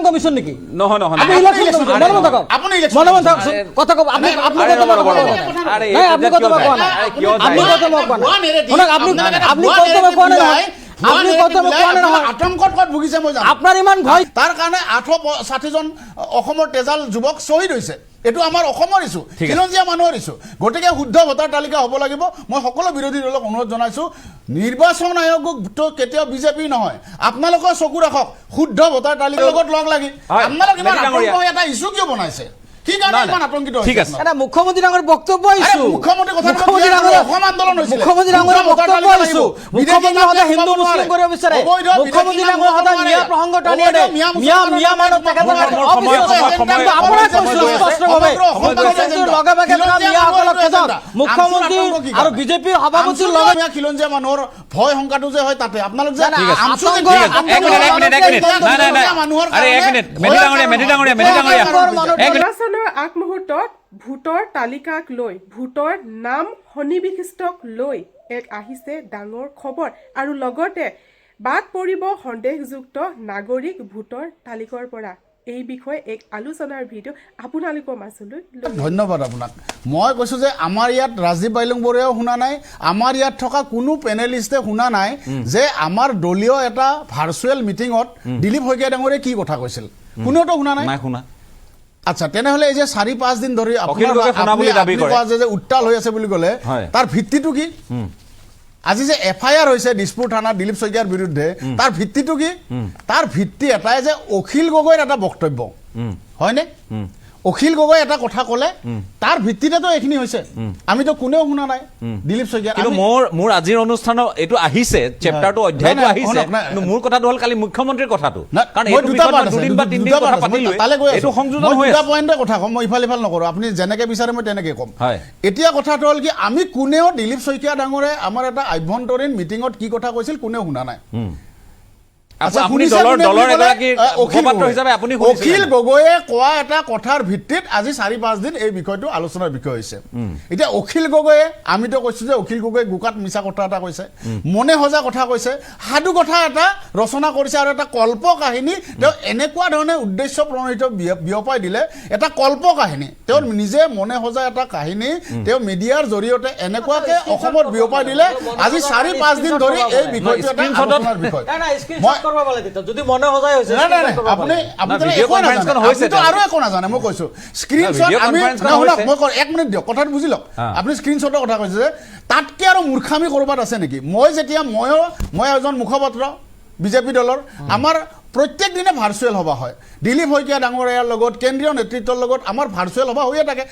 Commission নেকি নহয় নহয় আপনি ইলেকশন কমিশন মনে থাকক আপনি ইলেকশন মনে থাকক কথা কব আপনি আপনি কথা বলবো আরে নাই আপনি কথা বলবো না আপনি কথা বলবো না আপনি আপনি কথা বলবো না আপনি কথা বলবো না আতংকত কত ভুগিছে মই জানো আপনার ইমান ভয় তাৰ কাৰণে 860 জন অসমৰ তেজাল যুৱক শ্বহীদ হৈছে এটো আমাৰ অসমৰ ইছু খিলঞ্জীয়া মানুহৰ ইছু গতিকে শুদ্ধ ভোটাৰ তালিকা হ'ব লাগিব মই সকলো বিৰোধী দলক অনুৰোধ জনাইছো নিৰ্বাচন আয়োগক তো কেতিয়াও বিজেপি নহয় আপোনালোকৰ চকু ৰাখক শুদ্ধ ভোটাৰ তালিকাৰ লগত লগ লাগি আপোনালোক ইমান আতংক এটা ইছু কিয় বনাইছে কি কাৰণে ইমান আতংকিত হৈছে এটা মুখ্যমন্ত্ৰী ডাঙৰ বক্তব্য ইছু মুখ্যমন্ত্ৰী কথা মুখ্যমন্ত্ৰী ডাঙৰ অসম আন্দোলন হৈছিল মুখ্যমন্ত্ৰী ডাঙৰ বক্তব্য ইছু মুখ্যমন্ত্ৰী হতে হিন্দু মুসলিম কৰিব বিচাৰে মুখ্যমন্ত্ৰী ডাঙৰ হতে মিয়া প্ৰসংগ টানি আনে মিয়া মানুহ তেখেতৰ আপোনাৰ স্পষ্টভাৱে লগে ভাগে মিয়া সকলক খেদক মুখ্যমন্ত্ৰী আৰু বিজেপিৰ সভাপতিৰ লগে খিলঞ্জীয়া মানুহৰ ভয় সংকাটো যে হয় তাতে আপোনালোক যে নিৰ্বাচনৰ আগমুহূৰ্তত ভোটৰ তালিকাক লৈ ভোটৰ নাম সন্নিবিষ্ট লৈ এক আহিছে ডাঙৰ খবৰ আৰু লগতে বাদ পৰিব সন্দেহযুক্ত নাগৰিক ভোটৰ তালিকাৰ পৰা এই বিষয়ে এক আলোচনাৰ ভিডিঅ' আপোনালোকৰ মাজলৈ ধন্যবাদ আপোনাক মই কৈছো যে আমাৰ ইয়াত ৰাজীৱ বাইলুং বৰুৱাও শুনা নাই আমাৰ ইয়াত থকা কোনো পেনেলিষ্টে শুনা নাই যে আমাৰ দলীয় এটা ভাৰ্চুৱেল মিটিঙত দিলীপ শইকীয়া ডাঙৰীয়ে কি কথা কৈছিল কোনেওতো শুনা নাই শুনা আচ্ছা তেনেহলে এই যে 4-5 দিন ধৰি যে উত্তাল হৈ আছে বুলি ক'লে তাৰ ভিত্তিটো কি আজি যে এফআইআৰ হৈছে দিছপুৰ থানা দিলীপ শইকীয়াৰ বিৰুদ্ধে তাৰ ভিত্তিটো কি তাৰ ভিত্তি এটাই যে অখিল গগৈৰ এটা বক্তব্য হয়নে অখিল গগৈ এটা কথা ক'লে তাৰ ভিত্তিতেতো এইখিনি হৈছে আমিতো কোনেও শুনা নাই দিলীপ শইকীয়া কিন্তু মোৰ আজিৰ অনুষ্ঠানৰ এইটো আহিছে চেপ্টাৰটো অধ্যায়টো আহিছে কিন্তু মোৰ কথাটো হ'ল কালি মুখ্যমন্ত্ৰীৰ কথাটো কাৰণ এই দুদিন বা তিনিদিন কথা পাতিলো এইটো সংযোজন হৈ আছে পইণ্টে কথা কম মই ইফাল নকৰো আপুনি যেনেকে বিচাৰে মই তেনেকে কম এতিয়া কথাটো হ'ল কি আমি কোনেও দিলীপ শইকীয়া ডাঙৰে আমাৰ এটা আভ্যন্তৰীণ মিটিঙত কি কথা কৈছিল কোনেও শুনা নাই অখিল গগৈয়ে কোৱা এটা কথাৰ ভিত্তিত আজি 4-5 দিন এই বিষয়টো আলোচনাৰ বিষয় হৈছে এতিয়া অখিল গগৈয়ে আমিতো কৈছো যে অখিল গগৈ গুকাত মিছা কথা এটা কৈছে মনে সজা কথা কৈছে সাধু কথা এটা ৰচনা কৰিছে আৰু এটা কল্প কাহিনী তেওঁ এনেকুৱা ধৰণে উদ্দেশ্য প্ৰণোদিত বিয়পাই দিলে এটা কল্প কাহিনী তেওঁ নিজে মনে সজা এটা কাহিনী তেওঁ মিডিয়াৰ জৰিয়তে এনেকুৱাকে অসমত বিয়পাই দিলে আজি 4-5 দিন ধৰি এই বিষয়টো এটা আলোচনাৰ বিষয় যদি মনে সজাই হৈছে আপুনি আৰু একো নাজানে মই কৈছো স্ক্ৰীনশ্বট আমি মই এক মিনিট দিয়ক কথাটো বুজি লওক আপুনি স্ক্ৰীনশ্বটৰ কথা কৈছে যে তাতকে আৰু মূৰ্খামি কৰবাত আছে নেকি মই যেতিয়া মই এজন মুখপাত্ৰ বিজেপি দলৰ আমাৰ প্ৰত্যেক দিনে ভাৰ্চুৱেল সভা হয় দিলীপ শইকীয়া ডাঙৰীয়াৰ লগত কেন্দ্ৰীয় নেতৃত্বৰ লগত আমাৰ ভাৰ্চুৱেল সভা হৈয়ে থাকে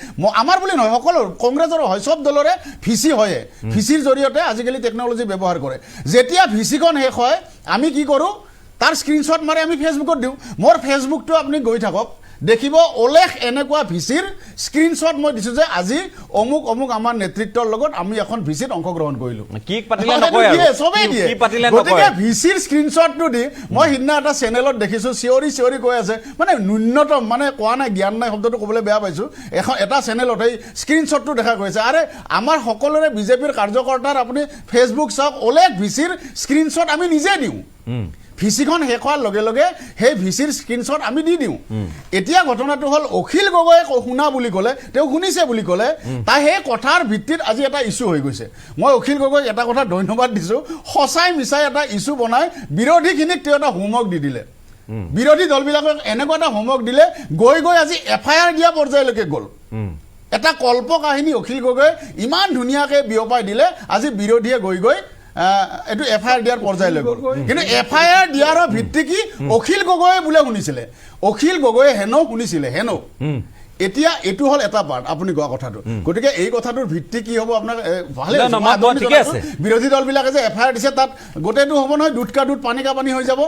আমাৰ বুলি নহয় সকলো কংগ্ৰেছৰ হয় সব দলৰে ভিচি হয়ে ভিচিৰ জৰিয়তে আজিকালি টেকনলজি ব্যৱহাৰ কৰে যেতিয়া ভিচিখন শেষ হয় আমি কি কৰোঁ তাৰ স্ক্ৰীনশ্বট মাৰি আমি ফেচবুকত দিওঁ মোৰ ফেচবুকটো আপুনি গৈ থাকক দেখিব অলেখ এনেকুৱা ভিচিৰ স্ক্ৰীনশ্বট মই দিছোঁ যে আজি অমুক অমুক আমাৰ নেতৃত্বৰ লগত আমি এখন ভিচিত অংশগ্ৰহণ কৰিলোঁ গতিকে ভিচিৰ স্ক্ৰীনশ্বটটো দি মই সিদিনা এটা চেনেলত দেখিছোঁ চিঞৰি কৈ আছে মানে ন্যূনতম মানে কোৱা নাই জ্ঞান নাই শব্দটো ক'বলৈ বেয়া পাইছোঁ এটা চেনেলত এই স্ক্ৰীনশ্বটটো দেখা গৈছে আৰে আমাৰ সকলোৰে বিজেপিৰ কাৰ্যকৰ্তাৰ আপুনি ফেচবুক চাওক অলেখ ভিচিৰ স্ক্ৰীনশ্বট আমি নিজে দিওঁ ভিচিখন শেষ হোৱাৰ লগে লগে সেই ভিচিৰ স্ক্ৰীনশ্বট আমি দি দিওঁ এতিয়া ঘটনাটো হ'ল অখিল গগৈয়ে শুনা বুলি ক'লে তেওঁ শুনিছে বুলি ক'লে তাই সেই কথাৰ ভিত্তিত আজি এটা ইছ্যু হৈ গৈছে মই অখিল গগৈক এটা কথা ধন্যবাদ দিছোঁ সঁচাই মিছাই এটা ইছ্যু বনাই বিৰোধীখিনিক তেওঁ এটা হোমৱৰ্ক দি দিলে বিৰোধী দলবিলাকক এনেকুৱা এটা হোমৱৰ্ক দিলে গৈ আজি এফআইআৰ দিয়া পৰ্যায়লৈকে গ'ল এটা কল্প কাহিনী অখিল গগৈ ইমান ধুনীয়াকৈ বিয়পাই দিলে আজি বিৰোধীয়ে গৈ এইটো এফআইআৰ দিয়াৰ পৰ্যায়লৈ গ'ল কিন্তু এফআইআৰ দিয়াৰ ভিত্তি কি অখিল গগৈয়ে বোলে শুনিছিলে অখিল গগৈয়ে হেনো শুনিছিলে এতিয়া এইটো হ'ল এটা পাৰ্ট আপুনি কোৱা কথাটো গতিকে এই কথাটোৰ ভিত্তি কি হ'ব আপোনাৰ ভালে বিৰোধী দলবিলাকে যে এফআইআৰ দিছে তাত গোটেইটো হ'ব নহয় দুধ কা দুধ পানী কা পানী হৈ যাব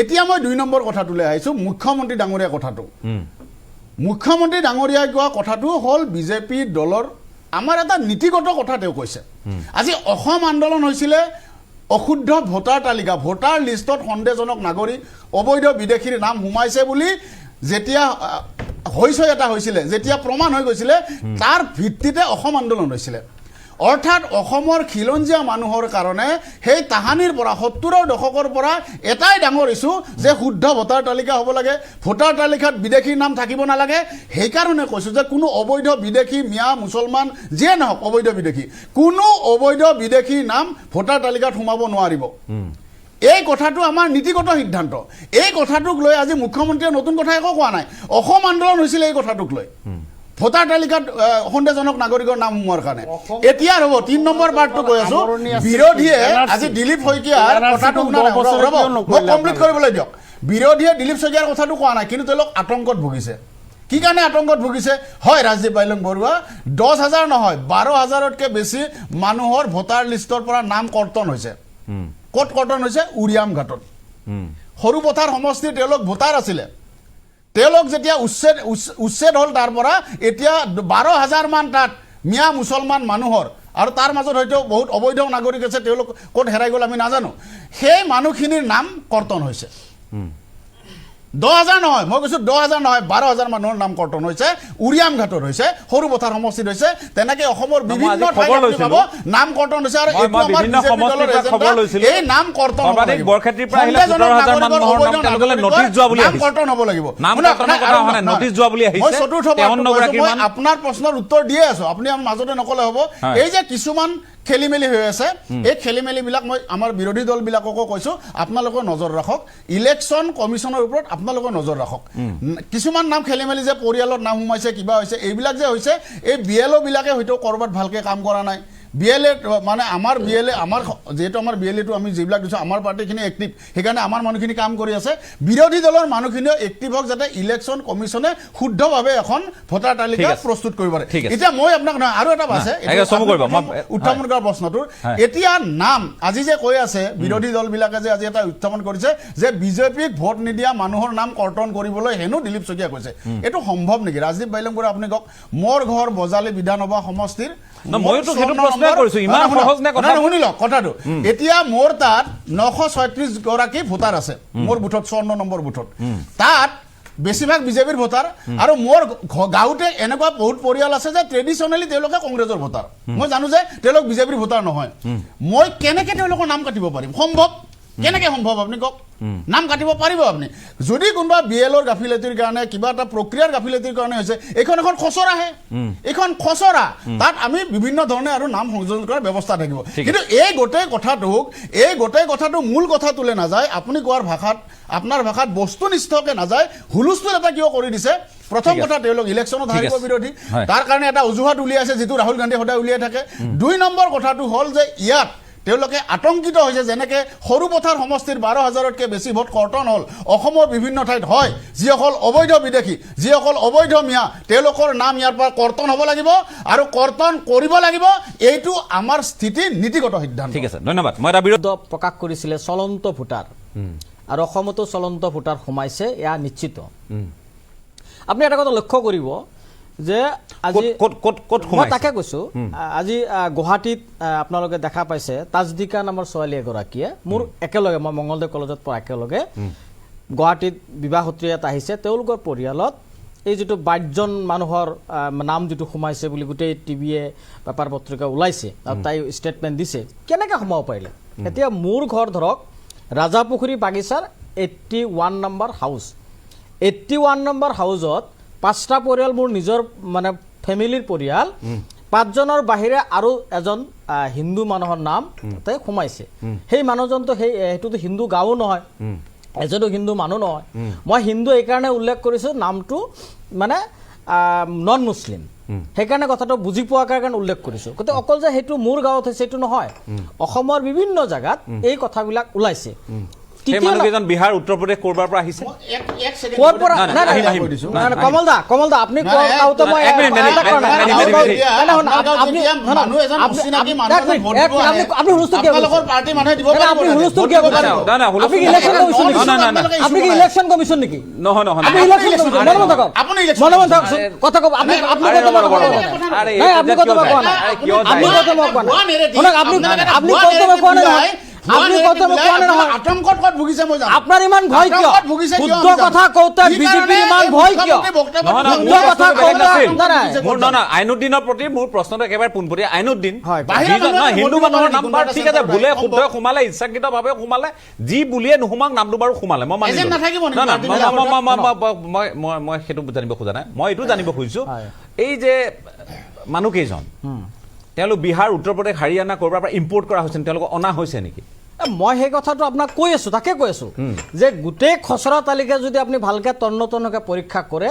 এতিয়া মই 2 নম্বৰ কথাটোলৈ আহিছোঁ মুখ্যমন্ত্ৰী ডাঙৰীয়া কথাটো মুখ্যমন্ত্ৰী ডাঙৰীয়াই কোৱা কথাটো হ'ল বিজেপি দলৰ আমাৰ এটা নীতিগত কথা তেওঁ কৈছে আজি অসম আন্দোলন হৈছিলে অশুদ্ধ ভোটাৰ তালিকা ভোটাৰ লিষ্টত সন্দেহজনক নাগৰিক অবৈধ বিদেশীৰ নাম সোমাইছে বুলি যেতিয়া হৈছিলে যেতিয়া প্ৰমাণ হৈ গৈছিলে তাৰ ভিত্তিতে অসম আন্দোলন হৈছিলে অৰ্থাৎ অসমৰ খিলঞ্জীয়া মানুহৰ কাৰণে সেই তাহানিৰ পৰা 70ৰ দশকৰ পৰা এটাই ডাঙৰ ইছ্যু যে শুদ্ধ ভোটাৰ তালিকা হ'ব লাগে, ভোটাৰ তালিকাত বিদেশীৰ নাম থাকিব নালাগে। সেইকাৰণে কৈছোঁ যে কোনো অবৈধ বিদেশী মিয়া মুছলমান যিয়ে নহওক অবৈধ বিদেশী, কোনো অবৈধ বিদেশী নাম ভোটাৰ তালিকাত সোমাব নোৱাৰিব। এই কথাটো আমাৰ নীতিগত সিদ্ধান্ত। এই কথাটোক লৈ আজি মুখ্যমন্ত্ৰীয়ে নতুন কথা একো কোৱা নাই। অসম আন্দোলন হৈছিল এই কথাটোক লৈ, ভোটাৰ তালিকাত সন্দেহজনক নাগৰিকৰ নাম সোমোৱাৰ কাৰণে। এতিয়া ৰ'ব 3 নম্বৰ পাৰ্টটো কৈ আছো, বিৰোধীয়ে আজি দিলীপ শইকীয়াৰ কথাটো ৰ'ব মোক কমপ্লিট কৰিবলৈ দিয়ক। বিৰোধীয়ে দিলীপ শইকীয়াৰ কথাটো কোৱা নাই, কিন্তু তেওঁলোক আতংকত ভুগিছে। কি কাৰণে আতংকত ভুগিছে? হয়, ৰাজদীপ বাইলং বৰুৱা 10,000 নহয় 12,000তকৈ বেছি মানুহৰ ভোটাৰ লিষ্টৰ পৰা নাম কৰ্তন হৈছে। ক'ত কৰ্তন হৈছে? উৰিয়াম ঘাটত। সৰুপথাৰ সমষ্টিৰ তেওঁলোক ভোটাৰ আছিলে, তেওঁলোক যেতিয়া উচ্ছেদ হ'ল তাৰ পৰা এতিয়া 12,000 মান তাত মিয়া মুছলমান মানুহৰ, আৰু তাৰ মাজত হয়তো বহুত অবৈধ নাগৰিক আছে, তেওঁলোক ক'ত হেৰাই গ'ল আমি নাজানো, সেই মানুহখিনিৰ নাম কৰ্তন হৈছে। 10,000 নহয়, মই কৈছোঁ 10,000 নহয় 12,000 মানুহৰ নাম কৰ্তন হৈছে, উৰিয়াম ঘাটত হৈছে, সৰুপথাৰ সমষ্টিত হৈছে, তেনেকৈ অসমৰ বিভিন্ন নাম কৰ্তন হৈছে। আৰু এই নাম কৰ্তন কৰ্তন হ'ব লাগিব। আপোনাৰ প্ৰশ্নৰ উত্তৰ দিয়ে আছো, আপুনি মাজতে নকলে হ'ব। এই যে কিছুমান খেলি মেলি হৈ আছে, এই খেলি মেলিবিলাক মই আমাৰ বিৰোধী দলবিলাককো কৈছোঁ, আপোনালোকে নজৰ ৰাখক। ইলেকশ্যন কমিশ্যনৰ ওপৰত আপোনালোকে নজৰ ৰাখক। কিছুমান নাম খেলি মেলি যে পৰিয়ালৰ নাম সোমাইছে, কিবা হৈছে, এইবিলাক যে হৈছে, এই BLO বিলাকে হয়তো ক'ৰবাত ভালকৈ কাম কৰা নাই। BLA মানে আমাৰ BLA, আমাৰ যিহেতু আমাৰ BLAটো আমি যিবিলাক দিছোঁ, আমাৰ পাৰ্টিখিনি এক্টিভ, সেইকাৰণে আমাৰ মানুহখিনি কাম কৰি আছে। বিৰোধী দলৰ মানুহখিনিও এক্টিভ হওক, যাতে ইলেকশ্যন কমিশ্যনে শুদ্ধভাৱে এখন ভোটাৰ তালিকা প্ৰস্তুত কৰিব পাৰে। এতিয়া মই আপোনাক আৰু এটা আছে উত্থাপন কৰা প্ৰশ্নটোৰ, এতিয়া নাম আজি যে কৈ আছে বিৰোধী দলবিলাকে যে আজি এটা উত্থাপন কৰিছে যে বিজেপিক ভোট নিদিয়া মানুহৰ নাম কৰ্তন কৰিবলৈ হেনো দিলীপ শইকীয়া কৈছে। এইটো সম্ভৱ নেকি? ৰাজদীপ বাইলং বৰুৱা আপুনি কওক, মোৰ ঘৰ বজালী বিধানসভা সমষ্টিৰ শুনি লওক কথাটো। এতিয়া মোৰ তাত 936 গৰাকী ভোটাৰ আছে মোৰ বুথত, 54 নম্বৰ বুথত। তাত বেছিভাগ বিজেপিৰ ভোটাৰ, আৰু মোৰ গাঁৱতে এনেকুৱা বহুত পৰিয়াল আছে যে ট্ৰেডিশ্যনেলি তেওঁলোকে কংগ্ৰেছৰ ভোটাৰ। মই জানো যে তেওঁলোক বিজেপিৰ ভোটাৰ নহয়। মই কেনেকৈ তেওঁলোকৰ নাম কাটিব পাৰিম? সম্ভৱ? কেনেকৈ সম্ভৱ আপুনি কওক? নাম কাটিব পাৰিব আপুনি? যদি কোনোবা BLOৰ গাফিলতিৰ কাৰণে, কিবা এটা প্ৰক্ৰিয়াৰ গাফিলতিৰ কাৰণে হৈছে, এইখন এখন খচৰাহে, এইখন খচৰা, তাত আমি বিভিন্ন ধৰণে আৰু নাম সংযোজন কৰাৰ ব্যৱস্থা থাকিব। কিন্তু এই গোটেই কথাটো মূল কথা তোলে নাযায়, আপুনি কোৱাৰ ভাষাত, আপোনাৰ ভাষাত বস্তুনিষ্ঠকৈ নাযায়, হুলস্থুল এটা কিয় কৰি দিছে? প্ৰথম কথা, তেওঁলোক ইলেকশ্যনত হাৰিব বিৰোধী, তাৰ কাৰণে এটা অজুহাত উলিয়াইছে, যিটো ৰাহুল গান্ধীয়ে সদায় উলিয়াই থাকে। 2 নম্বৰ কথাটো হ'ল যে ইয়াত তেওঁলোকে আতংকিত হৈছে, যেনেকৈ সৰুপথাৰ সমষ্টিৰ 12,000তকৈ বেছি ভোট কৰ্তন হ'ল অসমৰ বিভিন্ন ঠাইত। হয়, যিসকল অবৈধ বিদেশী, যিসকল অবৈধ মিয়া, তেওঁলোকৰ নাম ইয়াৰ পৰা কৰ্তন হ'ব লাগিব আৰু কৰ্তন কৰিব লাগিব। এইটো আমাৰ স্থিতি নীতিগত সিদ্ধান্ত। ঠিক আছে, ধন্যবাদ। মই এটা বিৰোধ প্ৰকাশ কৰিছিলে চলন্ত ভোটাৰ, আৰু অসমতো চলন্ত ভোটাৰ সোমাইছে, এয়া নিশ্চিত। আপুনি এটা কথা লক্ষ্য কৰিব যে আজি মই তাকে কৈছোঁ, আজি গুৱাহাটীত আপোনালোকে দেখা পাইছে তাজদিকা নামৰ ছোৱালী এগৰাকীয়ে মোৰ একেলগে, মই মঙ্গলদৈ কলেজত পঢ়া একেলগে গুৱাহাটীত বিবাহ সূত্ৰে আহিছে। তেওঁলোকৰ পৰিয়ালত এই যিটো 22জন মানুহৰ নাম যিটো সোমাইছে বুলি গোটেই টিভিয়ে পেপাৰ পত্ৰিকা ওলাইছে, আৰু তাই ষ্টেটমেণ্ট দিছে, কেনেকৈ সোমাব পাৰিলে? এতিয়া মোৰ ঘৰ ধৰক ৰাজাপুখুৰী বাগিচাৰ 81 নম্বৰ হাউচ, 81 নম্বৰ হাউচত 5টা পৰিয়াল, মোৰ নিজৰ মানে ফেমিলিৰ পৰিয়াল, 5জনৰ বাহিৰে আৰু এজন হিন্দু মানুহৰ নাম তাই সোমাইছে। সেই মানুহজনটো সেইটোতো হিন্দু গাঁও নহয়, এজনো হিন্দু মানুহ নহয়। মই হিন্দু এইকাৰণে উল্লেখ কৰিছোঁ, নামটো মানে নন মুছলিম, সেইকাৰণে কথাটো বুজি পোৱাৰ কাৰণে উল্লেখ কৰিছোঁ। গতিকে অকল যে সেইটো মোৰ গাঁৱত হৈছে এইটো নহয়, অসমৰ বিভিন্ন জেগাত এই কথাবিলাক ওলাইছে। বিহাৰ, উত্তৰ প্ৰদেশ ক'ৰবাৰ পৰা আহিছে? কমল দা আপুনি ইলেকশ্যন কমিশ্যন নেকি? নহয়, কথা কওক। আপুনি কৰ্তব্য কোৱা নাই। আপনি কত কোৱা নহয় আতংকত ক'ত ভুগিছে মই জানো আপনাৰ ইমান ভয় কিয় আতংকত ভুগিছে কিয় শুদ্ধ কথা কওঁতে বিজেপিৰ ইমান ভয় কিয় শুদ্ধ কথা কওঁতে না আইনুদ্দিনৰ প্ৰতি মোৰ প্ৰশ্নটো একেবাৰে পোনপটীয়া আইনুদ্দিন হয়, হিন্দু মানুহৰ নাম বাৰু ঠিক আছে ভুলে শুদ্ধ সোমালে ইচ্ছাকৃতভাৱে সোমালে যি বুলিয়ে নোসোমাক নামটো বাৰু সোমালে মই মানিছো মই সেইটো জানিব খোজা নাই মই এইটো জানিব খুজিছো এই যে মানুহকেইজন তেওঁলোক বিহাৰ উত্তৰ প্ৰদেশ হাৰিয়ানা ক'ৰবাৰ পৰা ইম্পৰ্ট কৰা হৈছে তেওঁলোকক অনা হৈছে নেকি মই সেই কথাটো আপোনাক কৈ আছো তাকে কৈ আছো যে গোটেই খচৰা তালিকা যদি আপুনি ভালকে তন্নতন্নকে পৰীক্ষা কৰে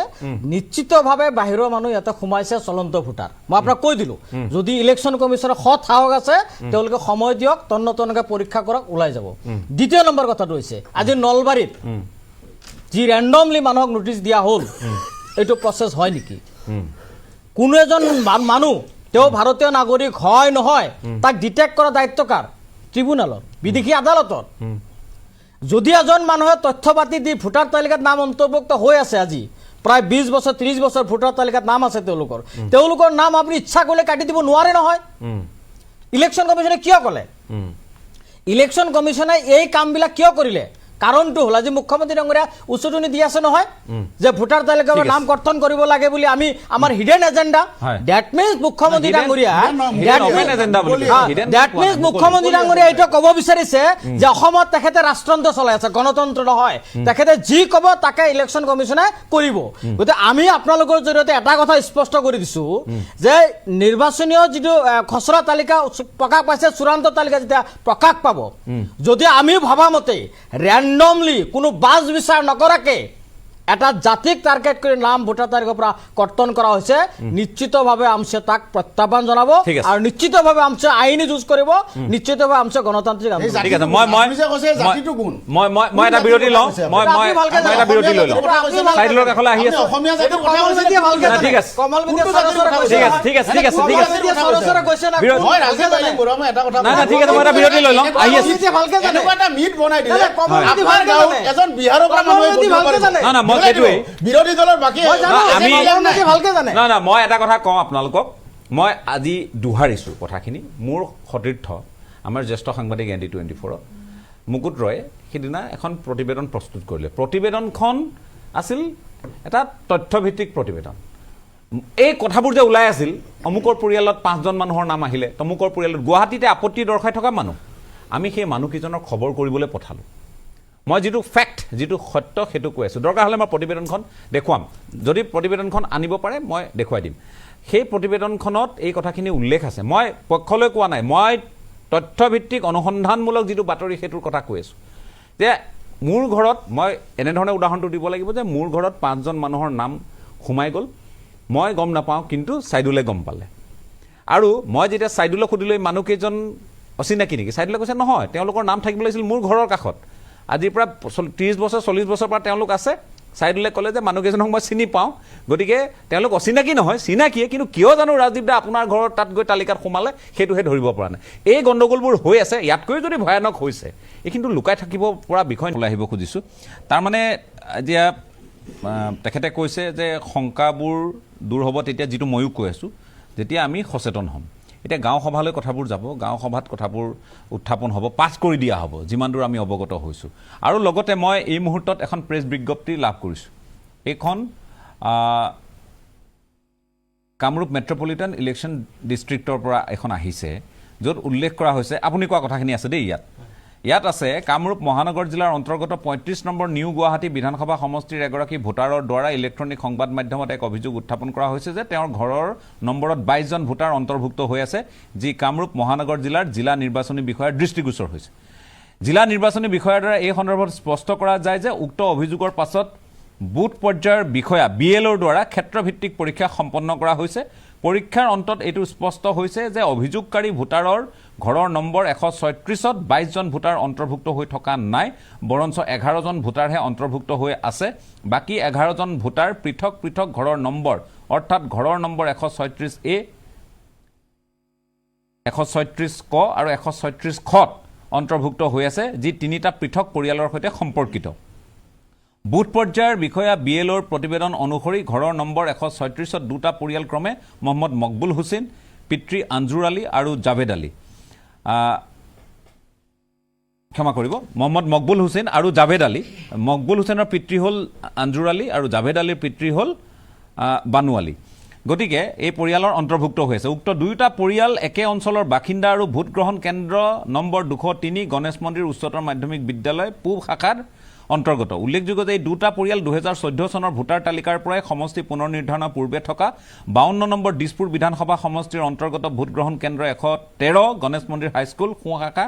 নিশ্চিতভাৱে বাহিৰৰ মানুহ ইয়াতে সোমাইছে চলন্ত ভোটাৰ মই আপোনাক কৈ দিলো যদি ইলেকশ্যন কমিছনৰ সৎ সাহস আছে তেওঁলোকে সময় দিয়ক তন্নতন্নকে পৰীক্ষা কৰক ওলাই যাব দ্বিতীয় নম্বৰ কথাটো হৈছে আজি নলবাৰীত যি ৰেণ্ডমলি মানুহক নোটিছ দিয়া হ'ল এইটো প্ৰচেছ হয় নেকি কোনো এজন মানুহ তেওঁ ভাৰতীয় নাগৰিক হয় নহয় তাক ডিটেক্ট কৰা দায়িত্ব কাৰ ট্ৰিব্যুনেলৰ বিদেশী আদালতৰ যদি এজন মানুহে তথ্য পাতি দি ভোটাৰ তালিকাত নাম অন্তৰ্ভুক্ত হৈ আছে আজি প্ৰায় 20 বছৰ 30 বছৰ ভোটাৰ তালিকাত নাম আছে তেওঁলোকৰ নাম আপুনি ইচ্ছা কৰিলে কাটি দিব নোৱাৰে নহয় ইলেকশ্যন কমিছনে কিয় ক'লে ইলেকশ্যন কমিছনে এই কামবিলাক কিয় কৰিলে কাৰণটো হ'ল আজি মুখ্যমন্ত্ৰী ডাঙৰীয়া উচতনি দি আছে নহয় যে ভোটাৰ তালিকাৰ নাম কৰ্তন কৰিব লাগে বুলি আমি আমাৰ হিডেন এজেন্ডা দ্যাট মিন্স মুখ্যমন্ত্ৰী ডাঙৰীয়া এইটো ক'ব বিচাৰিছে যে অসমত তেখেতে ৰাষ্ট্ৰযন্ত্ৰ চলাই আছে গণতন্ত্ৰ নহয় তেখেতে যি ক'ব তাকে ইলেকশ্যন কমিছনে কৰিব গতিকে আমি আপোনালোকৰ জৰিয়তে এটা কথা স্পষ্ট কৰি দিছো যে নিৰ্বাচনীয় যিটো খচৰা তালিকা প্ৰকাশ পাইছে চূড়ান্ত তালিকা যেতিয়া প্ৰকাশ পাব যদি আমি ভবা মতে randomly কোনো বাজ বিচাৰ নকৰাকে এটা জাতিক টাৰ্গেট কৰি নাম ভোটাৰ তালিকাৰ পৰা কৰ্তন কৰা হৈছে নিশ্চিতভাৱে আমছে তাক প্ৰত্যাহ্বান জনাব আৰু নিশ্চিতভাৱে আমছে আইনী যুঁজ কৰিব নিশ্চিতভাৱে আমছে গণতান্ত্ৰিক আন্দোলন ঠিক আছে মই এটা বিৰতি লওঁ মই এটা বিৰতি লৈ লওঁ সাইডলৰ কাষলৈ আহি আছো অসমীয়া জাতি কমলবেদী ভালকে ঠিক আছে কমলবেদী সৰসৰে কৈছে ঠিক আছে সৰসৰে কৈছে না মই ৰাজীৱ বাইলিং বৰা মই এটা কথা না ঠিক আছে মই এটা বিৰতি লৈ লওঁ আহি আছো ভালকে জানে এনেকুৱা এটা মিট বনাই দিলে কমলবেদী ভালকে জানে এজন বিহাৰৰ পৰা মানুহে ভালকে জানে না মই সেইটোৱে বিৰোধী দলৰ বাকি ভালকে জানে না মই এটা কথা কওঁ আপোনালোকক মই আজি দুহাৰিছো কথাখিনি মোৰ সতীৰ্থ আমাৰ জ্যেষ্ঠ সাংবাদিক ND24 মুকুট ৰয়ে সিদিনা এখন প্ৰতিবেদন প্ৰস্তুত কৰিলে প্ৰতিবেদনখন আছিল এটা তথ্যভিত্তিক প্ৰতিবেদন এই কথাবোৰ যে ওলাই আছিল অমুকৰ পৰিয়ালত 5জন মানুহৰ নাম আহিলে তমুকৰ পৰিয়ালত গুৱাহাটীতে আপত্তি দৰ্শাই থকা মানুহ আমি সেই মানুহকেইজনৰ খবৰ কৰিবলৈ পঠালো মই যিটো ফ্যাক্ট যিটো সত্য সেইটো কৈ আছো দৰকাৰ হলে মই প্ৰতিবেদনখন দেখুৱাম যদি প্ৰতিবেদনখন আনিব পাৰে মই দেখুৱাই দিম সেই প্ৰতিবেদনখনত এই কথাখিনি উল্লেখ আছে মই পক্ষলৈ কোৱা নাই মই তথ্যভিত্তিক অনুসন্ধানমূলক যিটো বাতৰি সেইটোৰ কথা কৈ আছো যে মোৰ ঘৰত মই এনেধৰণে উদাহৰণটো দিব লাগিব যে মোৰ ঘৰত 5জন মানুহৰ নাম সোমাই গ'ল মই গম নাপাওঁ কিন্তু সাইদুলে গম পালে আৰু মই যেতিয়া সাইদুলক সুধিলৈ মানুহকেইজন অচিনাকি নেকি সাইদুলে কৈছে নহয় তেওঁলোকৰ নাম থাকিব লাগিছিল মোৰ ঘৰৰ কাষত আজিৰ পৰা 30 বছৰ 40 বছৰ পৰা তেওঁলোক আছে সাইদুলে ক'লে যে মানুহকেইজনক মই চিনি পাওঁ গতিকে তেওঁলোক অচিনাকি নহয় চিনাকিয়ে কিন্তু কিয় জানো ৰাজদীপ দা আপোনাৰ ঘৰৰ তাত গৈ তালিকাত সোমালে সেইটোহে ধৰিব পৰা নাই এই গণ্ডগোলবোৰ হৈ আছে ইয়াতকৈ যদি ভয়ানক হৈছে এই কিন্তু লুকাই থাকিব পৰা বিষয় ওলাই আহিব খুজিছো তাৰ মানে এতিয়া তেখেতে কৈছে যে শংকাবোৰ দূৰ হ'ব তেতিয়া যিটো ময়ো কৈ আছো যেতিয়া আমি সচেতন হ'ম এটা গাঁও সভালৈ কথাবোৰ যাব গাঁও সভাত কথাবোৰ উত্থাপন হ'ব পাছ কৰি দিয়া হ'ব যিমান দূৰ আমি অৱগত হৈছো আৰু লগতে মই এই মুহূৰ্তত এখন প্ৰেছ বিজ্ঞপ্তি লাভ কৰিছো এইখন কামৰূপ মেট্ৰপলিটান ইলেকশ্যন ডিষ্ট্ৰিক্টৰ পৰা এখন আহিছে য'ত উল্লেখ কৰা হৈছে আপুনি কোৱা কথাখিনি আছে দেই ইয়াত আছে কামৰূপ মহানগৰ জিলাৰ অন্তৰ্গত 35 নম্বৰ নিউ গুৱাহাটী বিধানসভা সমষ্টিৰ এগৰাকী ভোটাৰৰ দ্বাৰা ইলেক্ট্ৰনিক সংবাদ মাধ্যমত এক অভিযোগ উত্থাপন কৰা হৈছে যে তেওঁৰ ঘৰৰ নম্বৰত 22জন ভোটাৰ অন্তৰ্ভুক্ত হৈ আছে যি কামৰূপ মহানগৰ জিলাৰ জিলা নিৰ্বাচনী বিষয়াৰ দৃষ্টিগোচৰ হৈছে জিলা নিৰ্বাচনী বিষয়াৰ দ্বাৰা এই সন্দৰ্ভত স্পষ্ট কৰা যায় যে উক্ত অভিযোগৰ পাছত বুথ পৰ্যায়ৰ বিষয়া BLOৰ দ্বাৰা ক্ষেত্ৰভিত্তিক পৰীক্ষা সম্পন্ন কৰা হৈছে পৰীক্ষাৰ অন্তত এইটো স্পষ্ট হৈছে যে অভিযোগকাৰী ভোটাৰৰ ঘৰৰ নম্বৰ 136ত 22জন ভোটাৰ অন্তৰ্ভুক্ত হৈ থকা নাই বৰঞ্চ 11জন ভোটাৰহে অন্তৰ্ভুক্ত হৈ আছে বাকি 11জন ভোটাৰ পৃথক পৃথক ঘৰৰ নম্বৰ অৰ্থাৎ ঘৰৰ নম্বৰ 136A 136 ক আৰু 136 খত অন্তৰ্ভুক্ত হৈ আছে যি তিনিটা পৃথক পৰিয়ালৰ সৈতে সম্পৰ্কিত বুথ পৰ্যায়ৰ বিষয়া BLOৰ প্ৰতিবেদন অনুসৰি ঘৰৰ নম্বৰ 136ত দুটা পৰিয়াল ক্ৰমে মোহাম্মদ মকবুল হুছেইন পিতৃ আঞ্জুৰ আলী আৰু জাভেদ আলী ক্ষমা কৰিব মহম্মদ মকবুল হুছেইন আৰু জাভেদ আলী মকবুল হুছেইনৰ পিতৃ হ'ল আঞ্জুৰ আলী আৰু জাভেদ আলীৰ পিতৃ হ'ল বানু আলী গতিকে এই পৰিয়ালৰ অন্তৰ্ভুক্ত হৈ আছে উক্ত দুয়োটা পৰিয়াল একে অঞ্চলৰ বাসিন্দা আৰু ভোটগ্ৰহণ কেন্দ্ৰ নম্বৰ 203 গণেশ মন্দিৰ উচ্চতৰ মাধ্যমিক বিদ্যালয় পূব শাখাৰ অন্তৰ্গত উল্লেখযোগ্য যে এই দুটা পৰিয়াল 2014 চনৰ ভোটাৰ তালিকাৰ পৰাই সমষ্টি পুনৰ নিৰ্ধাৰণৰ পূৰ্বে থকা 52 নম্বৰ দিছপুৰ বিধানসভা সমষ্টিৰ অন্তৰ্গত ভোটগ্ৰহণ কেন্দ্ৰ 113 গণেশ মন্দিৰ হাইস্কুল সোঁ শাখা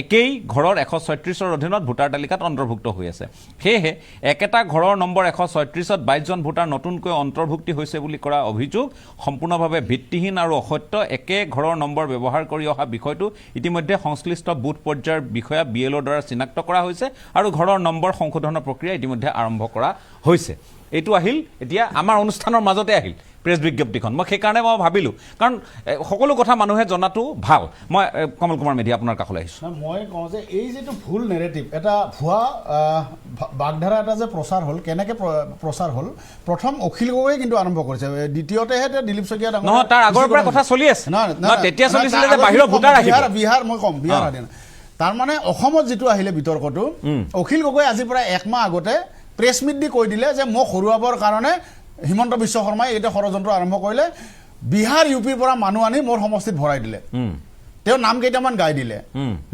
একেই ঘৰৰ 136ৰ অধীনত ভোটাৰ তালিকাত অন্তৰ্ভুক্ত হৈ আছে সেয়েহে একেটা ঘৰৰ নম্বৰ 136ত 22 জন ভোটাৰ নতুনকৈ অন্তৰ্ভুক্তি হৈছে বুলি কৰা অভিযোগ সম্পূৰ্ণভাৱে ভিত্তিহীন আৰু অসত্য একে ঘৰৰ নম্বৰ ব্যৱহাৰ কৰি অহা বিষয়টো ইতিমধ্যে সংশ্লিষ্ট বুথ পৰ্যায়ৰ বিষয়া বিএলঅ'ৰ দ্বাৰা চিনাক্ত কৰা হৈছে আৰু ঘৰৰ নম্বৰ সংশোধনৰ প্ৰক্ৰিয়া ইতিমধ্যে আৰম্ভ কৰা হৈছে এইটো আহিল এতিয়া আমাৰ অনুষ্ঠানৰ মাজতে আহিল প্ৰেছ বিজ্ঞপ্তিখন মই সেইকাৰণে মই ভাবিলোঁ কাৰণ সকলো কথা মানুহে জনাটো ভাল মই কমল কুমাৰ মেধি আপোনাৰ কাষলৈ আহিছোঁ মই কওঁ যে এই যিটো ভুল নেৰেটিভ এটা ভুৱা বাগধাৰা এটা যে প্ৰচাৰ হ'ল কেনেকৈ প্ৰচাৰ হ'ল প্ৰথম অখিল গগৈয়ে কিন্তু আৰম্ভ কৰিছে দ্বিতীয়তেহে দিলীপ শইকীয়া নহয় তাৰ আগৰ পৰা কথা চলি আছে তেতিয়া চলিছিলে যে বাহিৰৰ ভোটাৰ আহিব বিহাৰ মই ক'ম বিহাৰ আদিন তাৰমানে অসমত যিটো আহিলে বিতৰ্কটো অখিল গগৈ আজিৰ পৰা একমাহ আগতে প্ৰেছ মিট দি কৈ দিলে যে মোক হৰুৱাবৰ কাৰণে হিমন্ত বিশ্ব শৰ্মাই এটা ষড়যন্ত্ৰ আৰম্ভ কৰিলে বিহাৰ ইউপিৰ পৰা মানুহ আনি মোৰ সমষ্টিত ভৰাই দিলে তেওঁ নাম কেইটামান গাই দিলে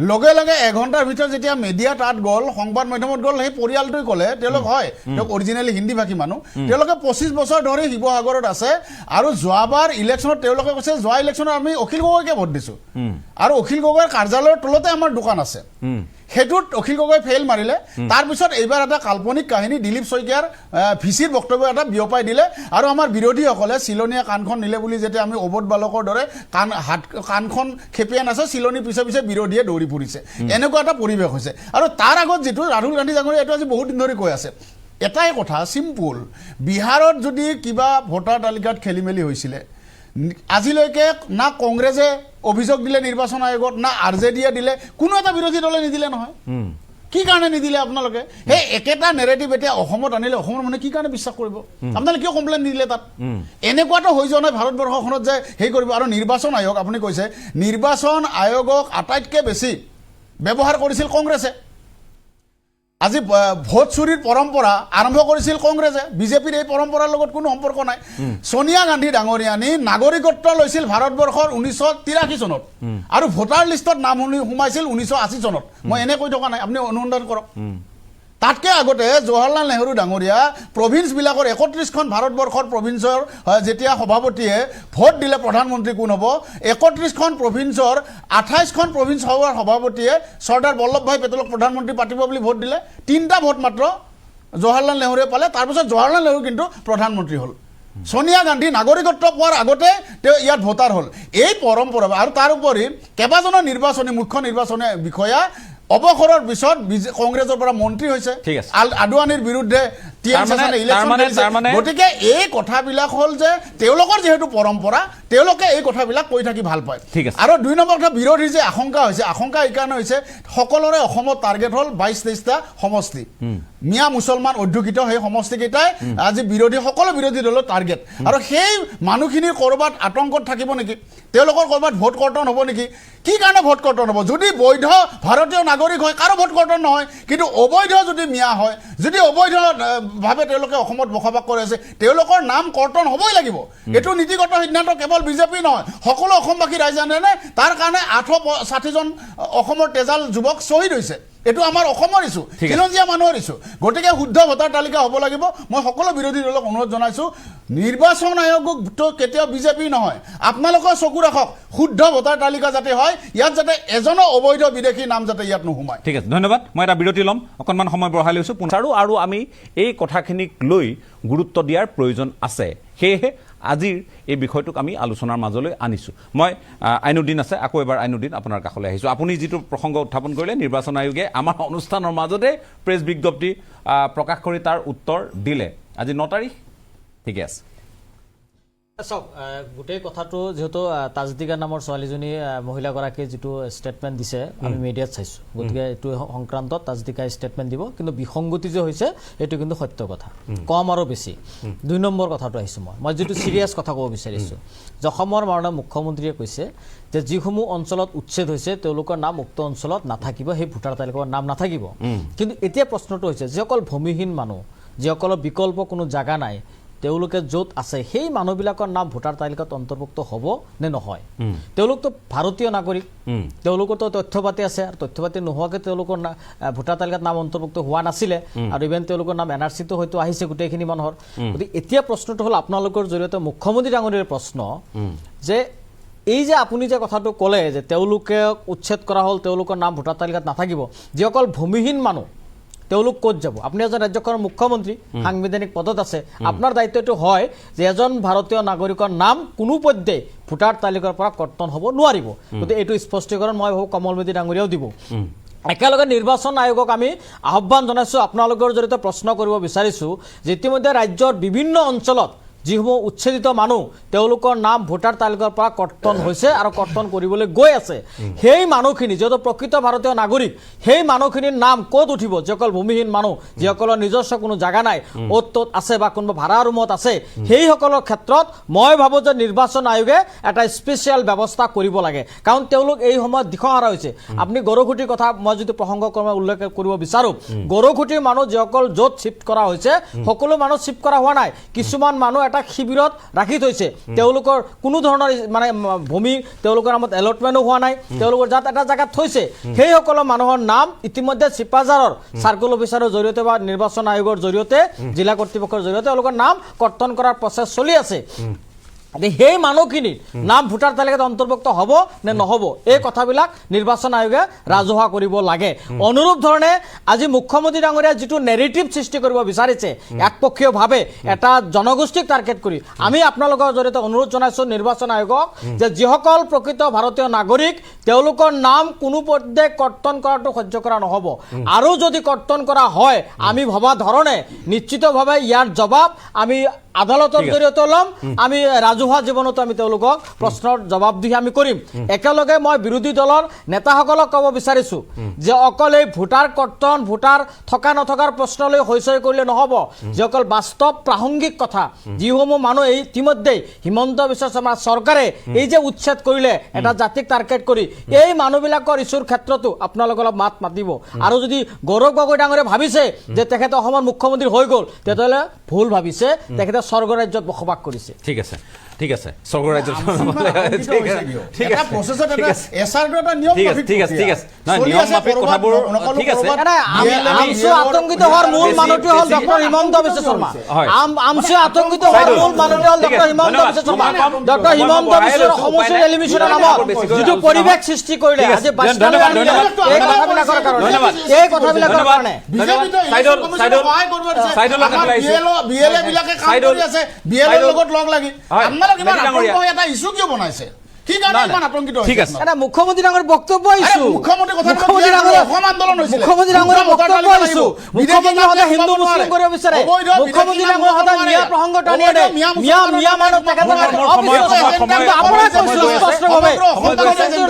লগে লগে এঘণ্টাৰ ভিতৰত যেতিয়া মিডিয়া তাত গ'ল সংবাদ মাধ্যমত গ'ল সেই পৰিয়ালটোৱে ক'লে তেওঁলোক হয় তেওঁক অৰিজিনেলি হিন্দী ভাষী মানুহ তেওঁলোকে 25 বছৰ ধৰি শিৱসাগৰত আছে আৰু যোৱাবাৰ ইলেকশ্যনত তেওঁলোকে কৈছে যোৱা ইলেকশ্যনত আমি অখিল গগৈকে ভোট দিছোঁ আৰু অখিল গগৈৰ কাৰ্যালয়ৰ তলতে আমাৰ দোকান আছে সেইটোত অখিল গগৈ ফেইল মাৰিলে তাৰপিছত এইবাৰ এটা কাল্পনিক কাহিনী দিলীপ শইকীয়াৰ ভিচিৰ বক্তব্য এটা বিয়পাই দিলে আৰু আমাৰ বিৰোধীসকলে চিলনীয়া কাণখন নিলে বুলি যেতিয়া আমি অবধ বালকৰ দৰে কাণখন খেপিয়াই নাছে চিলনীৰ পিছে পিছে বিৰোধীয়ে দৌৰি ফুৰিছে এনেকুৱা এটা পৰিৱেশ হৈছে আৰু তাৰ আগত যিটো ৰাহুল গান্ধী ডাঙৰীয়া এইটো আজি বহুত দিন ধৰি কৈ আছে এটাই কথা চিম্পুল বিহাৰত যদি কিবা ভোটাৰ তালিকাত খেলি মেলি হৈছিলে আজিলৈকে না কংগ্ৰেছে অভিযোগ দিলে নিৰ্বাচন আয়োগত না আৰজেডিয়ে দিলে কোনো এটা বিৰোধী দলে নিদিলে নহয় কি কাৰণে নিদিলে আপোনালোকে সেই একেটা নেৰেটিভ এতিয়া অসমত আনিলে অসমৰ মানুহে কি কাৰণে বিশ্বাস কৰিব আপোনালোকে কিয় কমপ্লেইন নিদিলে তাত এনেকুৱাটো হৈ যোৱা নাই ভাৰতবৰ্ষখনত যে সেই কৰিব আৰু নিৰ্বাচন আয়োগ আপুনি কৈছে নিৰ্বাচন আয়োগক আটাইতকৈ বেছি ব্যৱহাৰ কৰিছিল কংগ্ৰেছে আজি ভোট চুৰিৰ পৰম্পৰা আৰম্ভ কৰিছিল কংগ্ৰেছে বিজেপিৰ এই পৰম্পৰাৰ লগত কোনো সম্পৰ্ক নাই সোনিয়া গান্ধী ডাঙৰীয়ানী নাগৰিকত্ব লৈছিল ভাৰতবৰ্ষৰ 1983 চনত আৰু ভোটাৰ লিষ্টত নাম সোমাইছিল 1980 চনত মই এনে কৈ থকা নাই আপুনি অনুসন্ধান কৰক তাতকৈ আগতে জৱাহৰলাল নেহৰু ডাঙৰীয়া প্ৰভিন্সবিলাকৰ 31খন ভাৰতবৰ্ষৰ প্ৰভিন্সৰ যেতিয়া সভাপতিয়ে ভোট দিলে প্ৰধানমন্ত্ৰী কোন হ'ব 31খন প্ৰভিন্সৰ 28খন প্ৰভিন্স হোৱাৰ সভাপতিয়ে চৰ্দাৰ বল্লভভাই পেটেলক প্ৰধানমন্ত্ৰী পাতিব বুলি ভোট দিলে 3টা ভোট মাত্ৰ জৱাহৰলাল নেহৰুৱে পালে তাৰপিছত জৱাহৰলাল নেহৰু কিন্তু প্ৰধানমন্ত্ৰী হ'ল সোনিয়া গান্ধী নাগৰিকত্ব পোৱাৰ আগতে তেওঁ ইয়াত ভোটাৰ হ'ল এই পৰম্পৰা আৰু তাৰ উপৰি কেইবাজনো মুখ্য নিৰ্বাচনী বিষয়া অৱসৰৰ পিছত কংগ্ৰেছৰ পৰা মন্ত্ৰী হৈছে আদৱানীৰ বিৰুদ্ধে গতিকে এই কথাবিলাক হ'ল যে তেওঁলোকৰ যিহেতু পৰম্পৰা তেওঁলোকে এই কথাবিলাক কৈ থাকি ভাল পায় আৰু 2 নম্বৰ কথা বিৰোধীৰ যে আশংকা হৈছে আশংকা এইকাৰণে হৈছে সকলোৰে অসমত টাৰ্গেট হ'ল 22-23টা সমষ্টি মিয়া মুছলমান অধ্যুষিত সেই সমষ্টিকেইটাই আজি সকলো বিৰোধী দলৰ টাৰ্গেট আৰু সেই মানুহখিনিৰ ক'ৰবাত আতংকত থাকিব নেকি তেওঁলোকৰ ক'ৰবাত ভোট কৰ্তন হ'ব নেকি কি কাৰণে ভোট কৰ্তন হ'ব যদি বৈধ ভাৰতীয় নাগৰিক হয় কাৰো ভোট কৰ্তন নহয় কিন্তু অবৈধ যদি মিয়া হয় যদি অবৈধভাৱে তেওঁলোকে অসমত বসবাস কৰি আছে তেওঁলোকৰ নাম কৰ্তন হ'বই লাগিব এইটো নীতিগত সিদ্ধান্ত কেৱল বিজেপি নহয় সকলো অসমবাসী ৰাইজে জানে তাৰ কাৰণে 860 জন অসমৰ তেজাল যুৱক শ্বহীদ হৈছে এইটো আমাৰ অসমৰ ইছ্যু খিলঞ্জীয়া মানুহৰ ইছ্যু গতিকে শুদ্ধ ভোটাৰ তালিকা হ'ব লাগিব মই সকলো বিৰোধী দলক অনুৰোধ জনাইছোঁ নিৰ্বাচন আয়োগটো কেতিয়াও বিজেপি নহয় আপোনালোকে চকু ৰাখক শুদ্ধ ভোটাৰ তালিকা যাতে হয় ইয়াত যাতে এজনো অবৈধ বিদেশী নাম যাতে ইয়াত নোসোমায় ঠিক আছে ধন্যবাদ মই এটা বিৰতি ল'ম অকণমান সময় বঢ়াই লৈছোঁ আৰু আমি এই কথাখিনিক লৈ গুৰুত্ব দিয়াৰ প্ৰয়োজন আছে সেয়েহে আজিৰ এই বিষয়টোক আমি আলোচনাৰ মাজলৈ আনিছোঁ মই আইনুদ্দিন আছে আকৌ এবাৰ আইনুদ্দিন আপোনাৰ কাষলৈ আহিছোঁ আপুনি যিটো প্ৰসংগ উত্থাপন কৰিলে নিৰ্বাচন আয়োগে আমাৰ অনুষ্ঠানৰ মাজতে প্ৰেছ বিজ্ঞপ্তি প্ৰকাশ কৰি তাৰ উত্তৰ দিলে আজি 9 তাৰিখ ঠিকে আছে চাওক গোটেই কথাটো যেহেতু তাজদিকা নামৰ ছোৱালীজনী মহিলাগৰাকীয়ে যিটো ষ্টেটমেণ্ট দিছে আমি মিডিয়াত চাইছোঁ গতিকে এইটো সংক্ৰান্তত তাজদিকাই ষ্টেটমেণ্ট দিব কিন্তু বিসংগতি যে হৈছে এইটো কিন্তু সত্য কথা কম আৰু বেছি 2 নম্বৰ কথাটো আহিছোঁ মই যিটো চিৰিয়াছ কথা ক'ব বিচাৰিছোঁ যে অসমৰ মাননীয় মুখ্যমন্ত্ৰীয়ে কৈছে যে যিসমূহ অঞ্চলত উচ্ছেদ হৈছে তেওঁলোকৰ নাম উক্ত অঞ্চলত নাথাকিব সেই ভোটাৰ তালিকাৰ নাম নাথাকিব কিন্তু এতিয়া প্ৰশ্নটো হৈছে যিসকল ভূমিহীন মানুহ যিসকলৰ বিকল্প কোনো জাগা নাই তেওঁলোকে য'ত আছে সেই মানুহবিলাকৰ নাম ভোটাৰ তালিকাত অন্তৰ্ভুক্ত হ'ব নে নহয় তেওঁলোকতো ভাৰতীয় নাগৰিক তেওঁলোকৰতো তথ্য পাতি আছে আৰু তথ্য পাতি নোহোৱাকৈ তেওঁলোকৰ ভোটাৰ তালিকাত নাম অন্তৰ্ভুক্ত হোৱা নাছিলে আৰু ইভেন তেওঁলোকৰ নাম এনআৰচিটো হয়তো আহিছে গোটেইখিনি মানুহৰ গতিকে এতিয়া প্ৰশ্নটো হ'ল আপোনালোকৰ জৰিয়তে মুখ্যমন্ত্ৰী ডাঙৰীয়াৰ প্ৰশ্ন যে এই যে আপুনি যে কথাটো ক'লে যে তেওঁলোকে উচ্ছেদ কৰা হ'ল তেওঁলোকৰ নাম ভোটাৰ তালিকাত নাথাকিব যিসকল ভূমিহীন মানুহ তেওঁলোক ক'ত যাব আপুনি এজন ৰাজ্যখনৰ মুখ্যমন্ত্ৰী সাংবিধানিক পদত আছে আপোনাৰ দায়িত্বটো হয় যে এজন ভাৰতীয় নাগৰিকৰ নাম কোনো পধ্যে ভোটাৰ তালিকাৰ পৰা কৰ্তন হ'ব নোৱাৰিব গতিকে এইটো স্পষ্টীকৰণ মই ভাবোঁ কমলমতি ডাঙৰীয়াও দিব একেলগে নিৰ্বাচন আয়োগক আমি আহ্বান জনাইছোঁ আপোনালোকৰ জৰিয়তে প্ৰশ্ন কৰিব বিচাৰিছোঁ যে ইতিমধ্যে ৰাজ্যৰ বিভিন্ন অঞ্চলত যিসমূহ উচ্ছেদিত মানুহ তেওঁলোকৰ নাম ভোটাৰ তালিকাৰ পৰা কৰ্তন হৈছে আৰু কৰ্তন কৰিবলৈ গৈ আছে সেই মানুহখিনি যিহেতু প্ৰকৃত ভাৰতীয় নাগৰিক সেই মানুহখিনিৰ নাম ক'ত উঠিব যিসকল ভূমিহীন মানুহ যিসকলৰ নিজস্ব কোনো জাগা নাই অ'ত ত'ত আছে বা কোনোবা ভাড়া ৰুমত আছে সেইসকলৰ ক্ষেত্ৰত মই ভাবোঁ যে নিৰ্বাচন আয়োগে এটা স্পেচিয়েল ব্যৱস্থা কৰিব লাগে কাৰণ তেওঁলোক এই সময়ত দিশহাৰা হৈছে আপুনি গৰুখুটিৰ কথা মই যদি প্ৰসংগক্ৰমে উল্লেখ কৰিব বিচাৰোঁ গৰুখুটিৰ মানুহ যিসকল য'ত শ্বিফ্ট কৰা হৈছে সকলো মানুহ শ্বিফ্ট কৰা হোৱা নাই কিছুমান মানুহ এটা শিবিৰত ৰাখি থৈছে তেওঁলোকৰ কোনো ধৰণৰ মানে ভূমি তেওঁলোকৰ নামত এলটমেণ্টো হোৱা নাই তেওঁলোকৰ যাত এটা জাগাত থৈছে সেইসকলৰ মানুহৰ নাম ইতিমধ্যে চিপাজাৰৰ চাৰ্কল অফিচাৰৰ জৰিয়তে বা নিৰ্বাচন আয়োগৰ জৰিয়তে জিলা কৰ্তৃপক্ষৰ জৰিয়তে তেওঁলোকৰ নাম কৰ্তন কৰাৰ প্ৰচেছ চলি আছে সেই মানুহখিনিৰ নাম ভোটাৰ তালিকাত অন্তৰ্ভুক্ত হ'ব নে নহ'ব এই কথাবিলাক নিৰ্বাচন আয়োগে ৰাজহুৱা কৰিব লাগে অনুৰূপ ধৰণে আজি মুখ্যমন্ত্ৰী ডাঙৰীয়াই যিটো নেৰেটিভ সৃষ্টি কৰিব বিচাৰিছে একপক্ষীয়ভাৱে এটা জনগোষ্ঠীক টাৰ্গেট কৰি আমি আপোনালোকৰ জৰিয়তে অনুৰোধ জনাইছোঁ নিৰ্বাচন আয়োগক যে যিসকল প্ৰকৃত ভাৰতীয় নাগৰিক তেওঁলোকৰ নাম কোনো পধ্যে কৰ্তন কৰাটো সহ্য কৰা নহ'ব আৰু যদি কৰ্তন কৰা হয় আমি ভবা ধৰণে নিশ্চিতভাৱে ইয়াৰ জবাব আমি আদালতৰ জৰিয়তে ল'ম আমি ৰাজহুৱা জীৱনতো আমি তেওঁলোকক প্ৰশ্নৰ জবাব দি আমি কৰিম একেলগে মই বিৰোধী দলৰ নেতাসকলক ক'ব বিচাৰিছোঁ যে অকল এই ভোটাৰ কৰ্তন ভোটাৰ থকা নথকাৰ প্ৰশ্নলৈ হৈচৈ কৰিলে নহ'ব যিসকল বাস্তৱ প্ৰাসংগিক কথা যিসমূহ মানুহ এই ইতিমধ্যেই হিমন্ত বিশ্ব শৰ্মা চৰকাৰে এই যে উচ্ছেদ কৰিলে এটা জাতিক টাৰ্গেট কৰি এই মানুহবিলাকৰ ইছ্যুৰ ক্ষেত্ৰতো আপোনালোকে অলপ মাত মাতিব আৰু যদি গৌৰৱ গগৈ ডাঙৰীয়াই ভাবিছে যে তেখেতে অসমৰ মুখ্যমন্ত্ৰী হৈ গ'ল তেতিয়াহ'লে ভুল ভাবিছে তেখেতে স্বৰ্গ ৰাজ্যত বসবাস কৰিছে ঠিক আছে ঠিক আছে স্বৰ্গ ৰাজ্যত আতংকিত হোৱাৰ মূল মানুহটো হ'ল ডক্টৰ হিমন্ত বিশ্ব শৰ্মা আমচে আতংকিত হোৱাৰ মূল মানুহটো হ'ল ডক্টৰ হিমন্ত বিশ্ব শৰ্মা ডক্টৰ হিমন্ত বিশ্বৰ সমষ্টিৰ এলিমিনেশ্যনৰ নামত যিটো পৰিৱেশ সৃষ্টি কৰিলে আজি এই কথাবিলাকৰ কাৰণে মুখ্যমন্ত্ৰী ডাঙৰ বক্তব্য মুখ্যমন্ত্ৰী ডাঙৰ বক্তব্য মুখ্যমন্ত্ৰী সদায় হিন্দু মুছলিম কৰিব বিচাৰে মুখ্যমন্ত্ৰী ডাঙৰ সদায় মিয়া প্ৰসংগ টানি আনে মিয়া মানুহ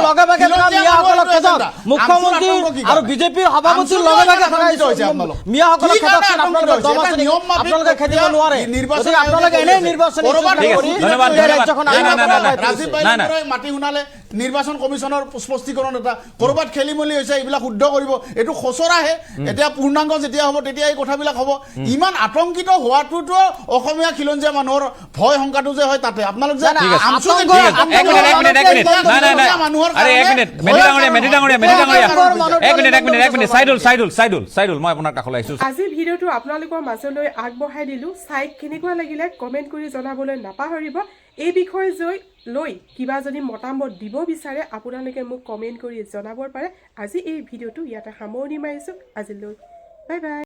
লগে ভাগে থকা মিয়াসকলক খেদক মুখ্যমন্ত্ৰী আৰু বিজেপিৰ সভাপতিৰ লগে ভাগে থকা মিয়াসকলক খেদক আপোনালোকে খেদিব নোৱাৰে গতিকে আপোনালোকে এনেই নিৰ্বাচনী ৰাজ্যখন মাটি শুনালে নিৰ্বাচন কমিশ্যনৰ স্পষ্টীকৰণ এটা ক'ৰবাত খেলি মেলি হৈছে এইবিলাক শুদ্ধ কৰিব এইটো খচৰাহে এতিয়া পূৰ্ণাংগ যেতিয়া হ'ব তেতিয়া এই কথাবিলাক হ'ব ইমান আতংকিত হোৱাটোতো অসমীয়া খিলঞ্জীয়া মানুহৰ ভয় শংকাটো যে হয় তাতে আপোনালোক যে আজি ভিডিঅ'টো আপোনালোকৰ মাজলৈ আগবঢ়াই দিলোঁ চাই কেনেকুৱা লাগিলে কমেণ্ট কৰি জনাবলৈ নাপাহৰিব এই বিষয়ে লৈ কিবা যদি মতামত দিব বিচাৰে আপোনালোকে মোক কমেণ্ট কৰি জনাব পাৰে আজি এই ভিডিঅ'টো ইয়াতে সামৰণি মাৰিছোঁ আজিলৈ বাই বাই